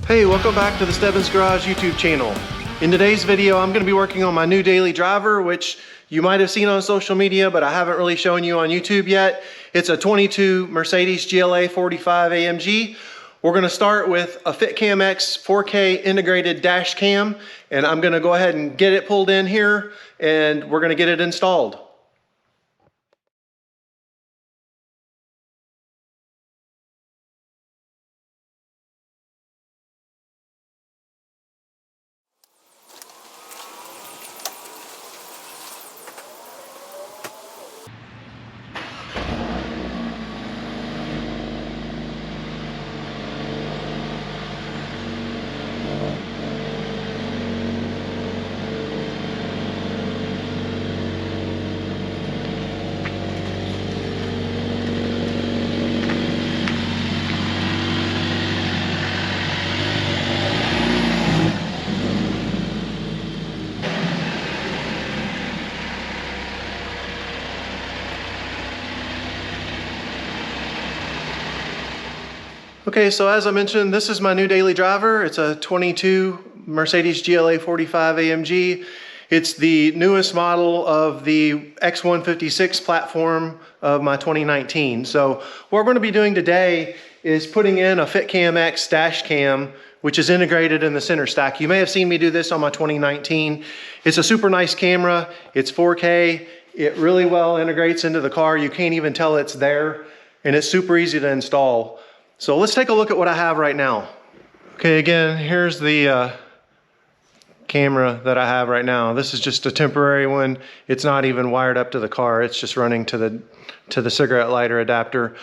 Hey, welcome back to the Stebbins Garage YouTube channel. In today's video, I'm going to be working on my new daily driver, which you might have seen on social media, but I haven't really shown you on YouTube yet. It's a 22 Mercedes GLA45 AMG. We're going to start with a FitCam X 4K integrated dash cam, and I'm going to go ahead and get it pulled in here, and we're going to get it installed. Okay, so as I mentioned, this is my new daily driver. It's a 22 Mercedes GLA45 AMG. It's the newest model of the X156 platform of my 2019. So what we're going to be doing today is putting in a FitCam X dash cam, which is integrated in the center stack. You may have seen me do this on my 2019. It's a super nice camera. It's 4K. It really well integrates into the car. You can't even tell it's there, and it's super easy to install. So let's take a look at what I have right now. Okay, again, here's the camera that I have right now. This is just a temporary one. It's not even wired up to the car. It's just running to the cigarette lighter adapter.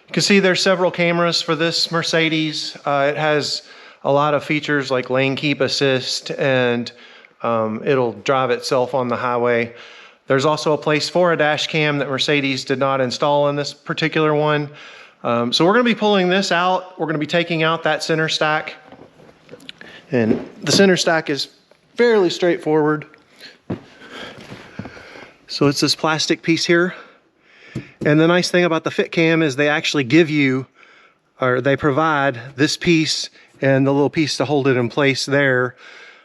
You can see there's several cameras for this Mercedes. It has a lot of features like lane keep assist, and it'll drive itself on the highway. There's also a place for a dash cam that Mercedes did not install in this particular one. So we're going to be pulling this out. We're going to be taking out that center stack. And the center stack is fairly straightforward. So it's this plastic piece here. And the nice thing about the FitCam is they actually give you, or they provide this piece and the little piece to hold it in place there.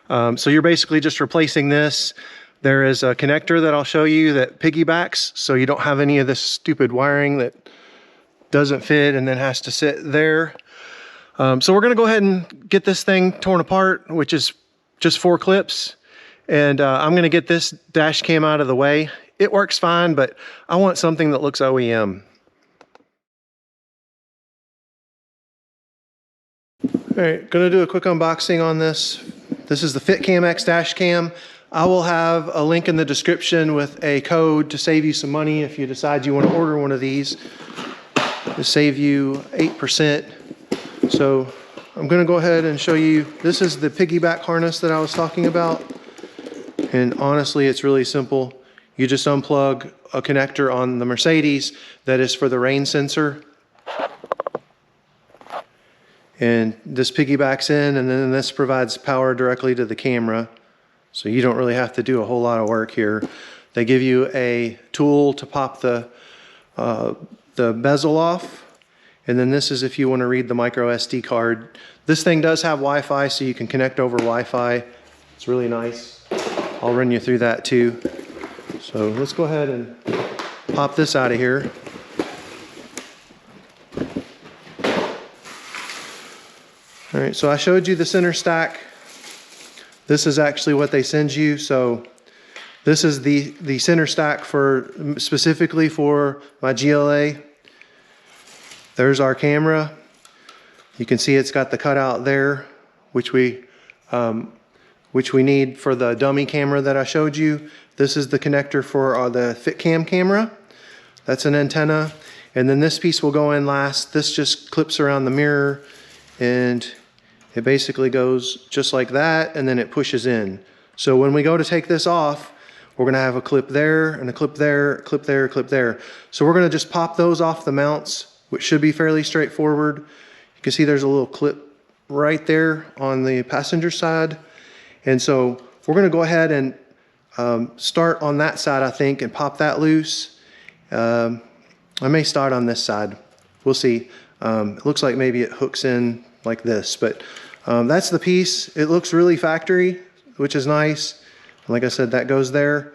So you're basically just replacing this. There is a connector that I'll show you that piggybacks, so you don't have any of this stupid wiring that doesn't fit and then has to sit there. So we're going to go ahead and get this thing torn apart, which is just 4 clips. And I'm going to get this dash cam out of the way. It works fine, but I want something that looks OEM. All right, going to do a quick unboxing on this. This is the FitCam X dash cam. I will have a link in the description with a code to save you some money if you decide you want to order one of these. To save you 8%. So I'm going to go ahead and show you. This is the piggyback harness that I was talking about. And honestly, it's really simple. You just unplug a connector on the Mercedes that is for the rain sensor. And this piggybacks in, and then this provides power directly to the camera. So you don't really have to do a whole lot of work here. They give you a tool to pop the bezel off, and then this is if you want to read the micro SD card. This thing does have Wi-Fi, so you can connect over Wi-Fi. It's really nice. I'll run you through that too. So let's go ahead and pop this out of here. All right, so I showed you the center stack. This is actually what they send you. So this is the center stack for specifically for my GLA. There's our camera. You can see it's got the cutout there, which we need for the dummy camera that I showed you. This is the connector for the FitCam camera. That's an antenna. And then this piece will go in last. This just clips around the mirror, and it basically goes just like that, and then it pushes in. So when we go to take this off, we're going to have a clip there, and a clip there, clip there, clip there. So we're going to just pop those off the mounts, which should be fairly straightforward. You can see there's a little clip right there on the passenger side. And so we're going to go ahead and start on that side, I think, and pop that loose. I may start on this side. We'll see. It looks like maybe it hooks in like this, but That's the piece. It looks really factory, which is nice. Like I said, that goes there.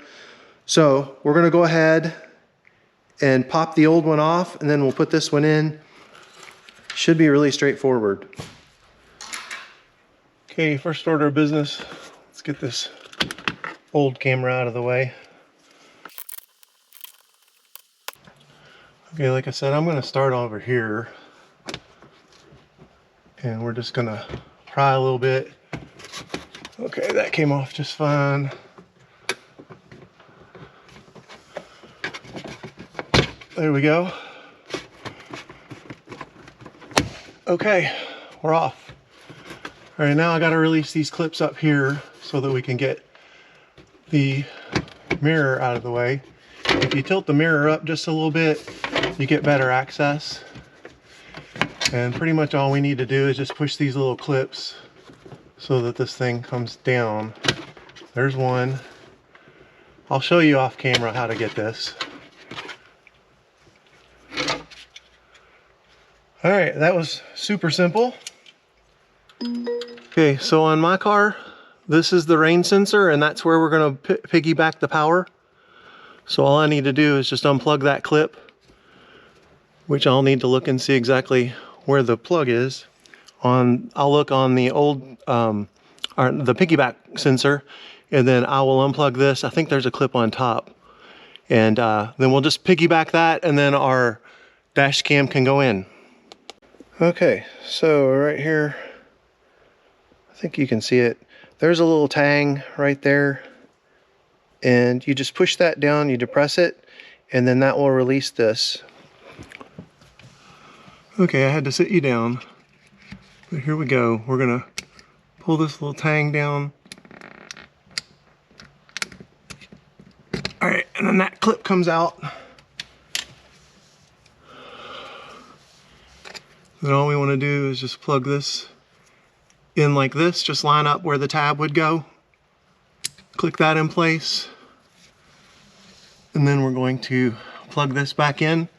So we're gonna go ahead and pop the old one off, and then we'll put this one in. Should be really straightforward. Okay, first order of business. Let's get this old camera out of the way. Okay, like I said, I'm gonna start over here. And we're just gonna pry a little bit. Okay, that came off just fine. There we go. Okay, we're off. All right, now I gotta release these clips up here so that we can get the mirror out of the way. If you tilt the mirror up just a little bit, you get better access. And pretty much all we need to do is just push these little clips so that this thing comes down. There's one. I'll show you off camera how to get this. All right, that was super simple. Okay, so on my car, this is the rain sensor, and that's where we're gonna piggyback the power. So all I need to do is just unplug that clip, which I'll need to look and see exactly where the plug is. I'll look on the old, or the piggyback sensor, and then I will unplug this. I think there's a clip on top. And then we'll just piggyback that, and then our dash cam can go in. Okay, so right here, I think you can see it. There's a little tang right there. And you just push that down, you depress it, and then that will release this. Okay, I had to sit you down, but here we go. We're gonna pull this little tang down. All right, and then that clip comes out. Then all we wanna do is just plug this in like this, just line up where the tab would go. Click that in place. And then we're going to plug this back in.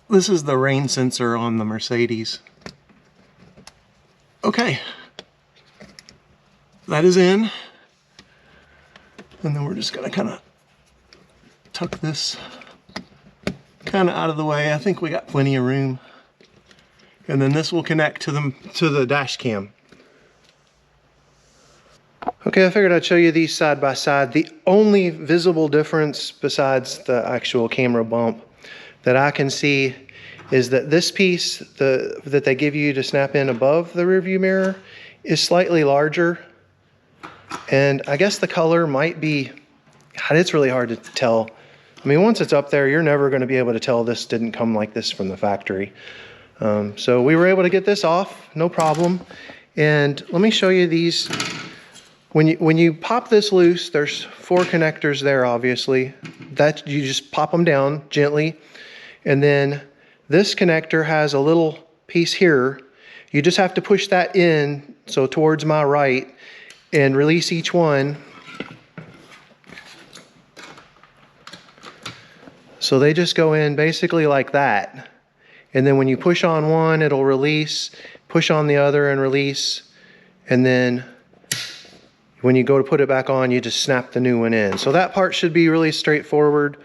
This is the rain sensor on the Mercedes. Okay, that is in. And then we're just gonna kind of tuck this kind of out of the way. I think we got plenty of room. And then this will connect to the dash cam. Okay, I figured I'd show you these side by side. The only visible difference besides the actual camera bump that I can see is that this piece that they give you to snap in above the rear view mirror is slightly larger. And I guess the color might be, God, it's really hard to tell. I mean, once it's up there, you're never going to be able to tell this didn't come like this from the factory. So we were able to get this off, no problem. And let me show you these. When you pop this loose, there's 4 connectors there, obviously. That you just pop them down gently. And then this connector has a little piece here. You just have to push that in, so towards my right, and release each one. So they just go in basically like that. And then when you push on one, it'll release, push on the other and release. And then when you go to put it back on, you just snap the new one in. So that part should be really straightforward.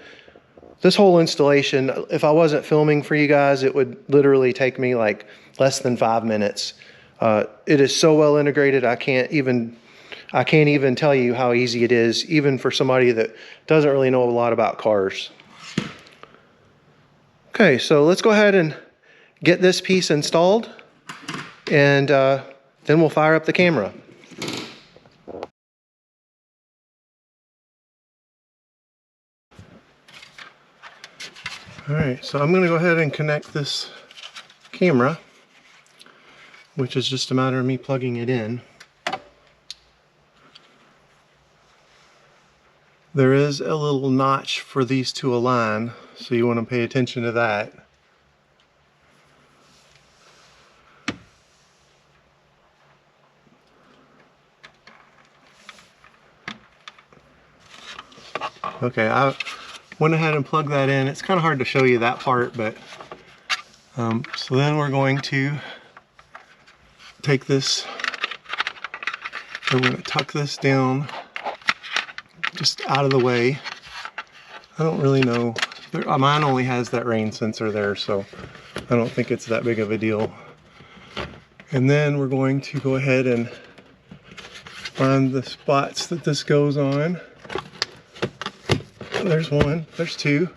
This whole installation, if I wasn't filming for you guys, it would literally take me like less than 5 minutes. It is so well integrated, I can't even tell you how easy it is, even for somebody that doesn't really know a lot about cars. Okay, so let's go ahead and get this piece installed, and then we'll fire up the camera. All right, so I'm going to go ahead and connect this camera, which is just a matter of me plugging it in. There is a little notch for these to align, so you want to pay attention to that. Okay, I went ahead and plugged that in. It's kind of hard to show you that part, but so then we're going to take this, I'm going to tuck this down just out of the way. I don't really know. Mine only has that rain sensor there, so I don't think it's that big of a deal. And then we're going to go ahead and find the spots that this goes on. There's one, there's two.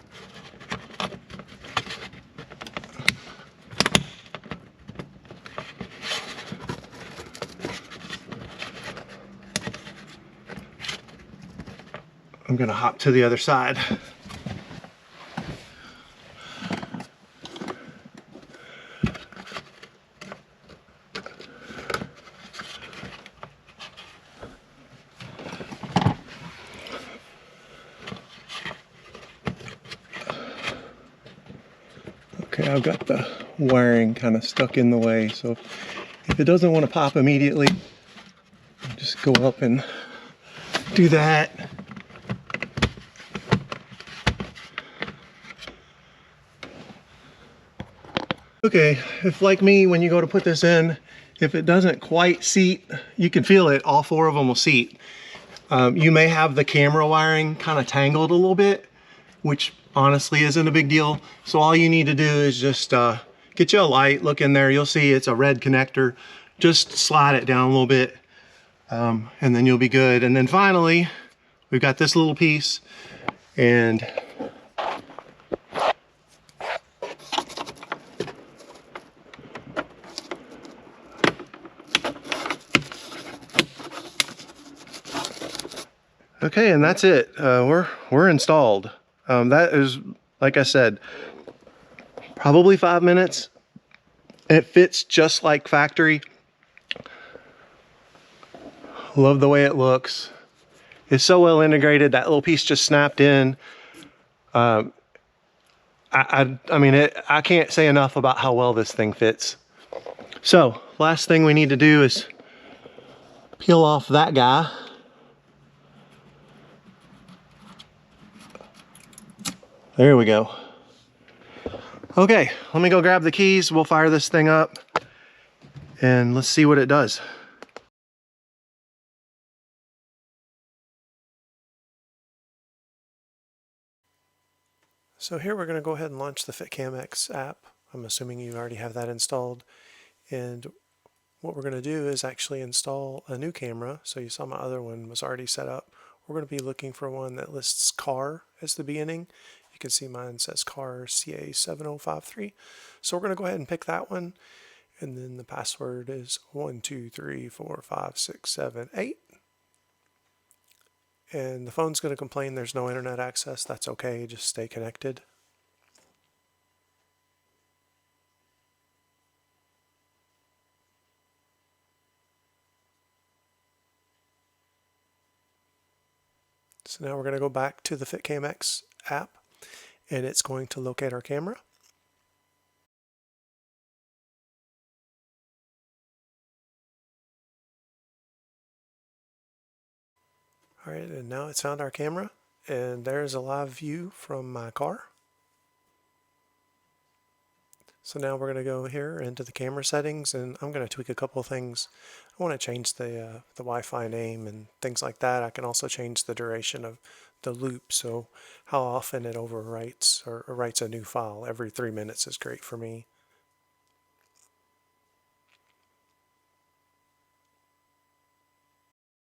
I'm gonna hop to the other side. Okay, I've got the wiring kind of stuck in the way, so if it doesn't want to pop immediately, just go up and do that. Okay, if like me, when you go to put this in, if it doesn't quite seat, you can feel it, all four of them will seat. You may have the camera wiring kind of tangled a little bit, which honestly isn't a big deal. So all you need to do is just get you a light, look in there, you'll see it's a red connector. Just slide it down a little bit, and then you'll be good. And then finally, we've got this little piece, and okay, and that's it. We're installed. That is, like I said, probably 5 minutes. It fits just like factory. Love the way it looks. It's so well integrated. That little piece just snapped in. I mean, I can't say enough about how well this thing fits. So, last thing we need to do is peel off that guy. There we go. Okay, let me go grab the keys. We'll fire this thing up and let's see what it does. So here we're going to go ahead and launch the FitCamX app. I'm assuming you already have that installed. And what we're going to do is actually install a new camera. So you saw my other one was already set up. We're going to be looking for one that lists car as the beginning. You can see mine says car CA7053. So we're going to go ahead and pick that one. And then the password is 12345678. And the phone's going to complain there's no internet access. That's okay, just stay connected. So now we're going to go back to the FitCamX app, and it's going to locate our camera. All right, and now it's found our camera, and there's a live view from my car. So now we're going to go here into the camera settings, and I'm going to tweak a couple of things. I want to change the Wi-Fi name and things like that. I can also change the duration of the loop, so how often it overwrites or writes a new file. Every 3 minutes is great for me.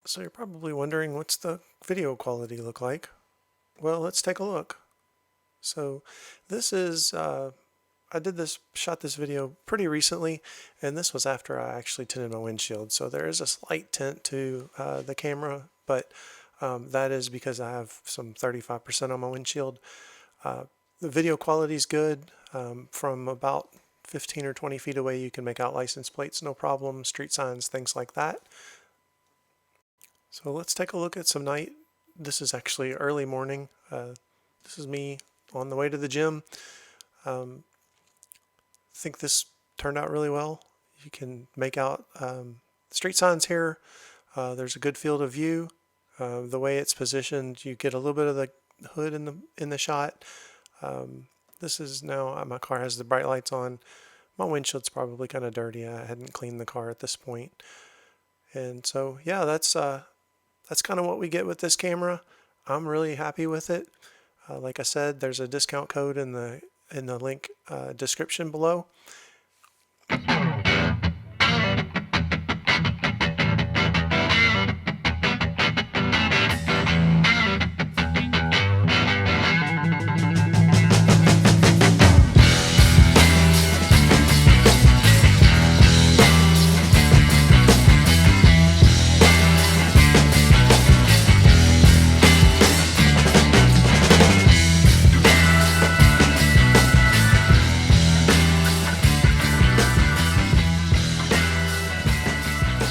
So you're probably wondering, what's the video quality look like? Well, let's take a look. So this is, shot this video pretty recently, and this was after I actually tinted my windshield. So there is a slight tint to the camera, but that is because I have some 35% on my windshield. The video quality is good. From about 15 or 20 feet away, you can make out license plates, no problem, street signs, things like that. So let's take a look at some night. This is actually early morning. This is me on the way to the gym. I think this turned out really well. You can make out street signs here. There's a good field of view. The way it's positioned, you get a little bit of the hood in the shot. This is now, my car has the bright lights on. My windshield's probably kind of dirty. I hadn't cleaned the car at this point. And so, yeah, that's kind of what we get with this camera. I'm really happy with it. Like I said, there's a discount code in the link description below.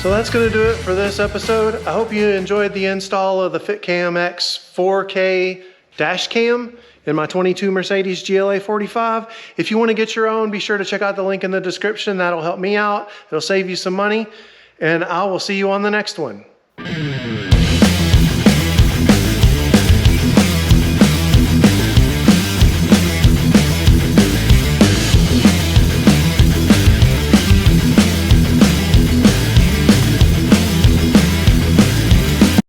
So that's going to do it for this episode. I hope you enjoyed the install of the FitCam X 4K dash cam in my 22 Mercedes GLA45. If you want to get your own, be sure to check out the link in the description. That'll help me out. It'll save you some money. And I will see you on the next one.